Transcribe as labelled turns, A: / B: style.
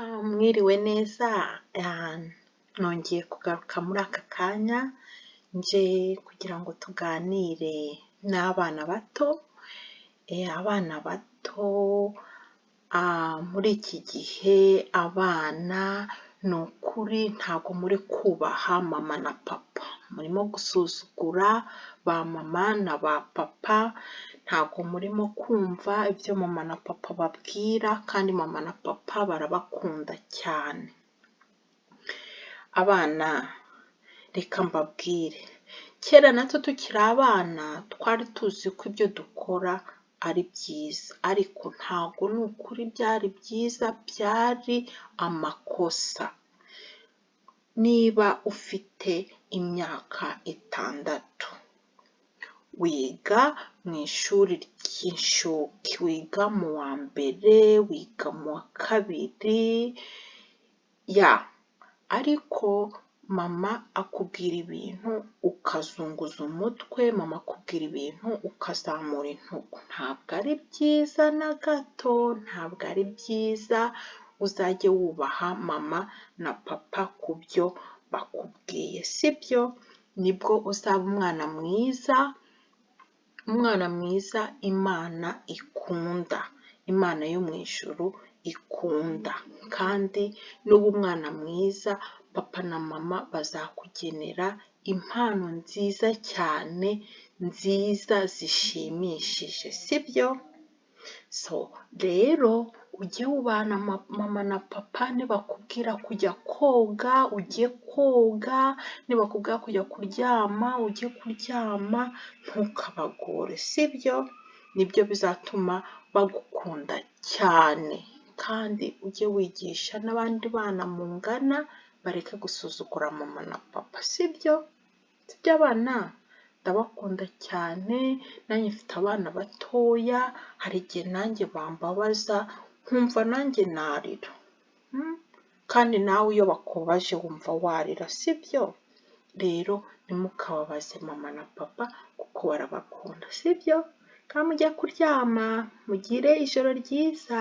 A: Mwiriwe neza, nongeye kugaruka muri aka kanya nje kugira ngo tuganire n'abana bato. Abana bato muri iki gihe abana ni ukuri ntabwo muri kubaha mama na papa, murimo gusuzugura ba mama na ba papa, ntabwo murimo kumva ibyo mama na papa babwira kandi mama na papa barabakunda cyane. Abana reka mbabwire, kera natwe tukiri abana twari tuzi ko ibyo dukora ari byiza, ariko ntabwo ni ukuri byari byiza, byari amakosa. Niba ufite imyaka 6 wiga mu ishuri ry'inshuke, wiga mu wa mbere, wiga mu wa kabiri, ariko mama akubwira ibintu ukazunguza umutwe, mama akubwira ibintu ukazamura intugu, ntabwo ari byiza na gato, ntabwo ari byiza. Uzajye wubaha mama na papa ku byo bakubwiye, sibyo? Nibwo uzaba umwana mwiza, umwana mwiza Imana ikunda, Imana yo mu ijuru ikunda. Kandi n'uba umwana mwiza, papa na mama bazakugenera impano nziza cyane, nziza zishimishije, sibyo? Rero ujye wubahana mama na papa, nibakubwira kujya koga ujye koga, nibakubwira kujya kuryama ujye kuryama, ntukabagore, sibyo? Nibyo bizatuma bagukunda cyane. Kandi ujye wigisha n'abandi bana mungana bareke gusuzugura mama na papa, sibyo? Sibyo abana? Ndabakunda cyane, nanjye mfite abana batoya, hari igihe nanjye bambabaza nkumva nanjye narira, kandi nawe iyo bakubabaje wumva warira, sibyo? Rero ntimukababaze mama na papa kuko barabakunda, sibyo? Kandi mujye kuryama, mugire ijoro ryiza.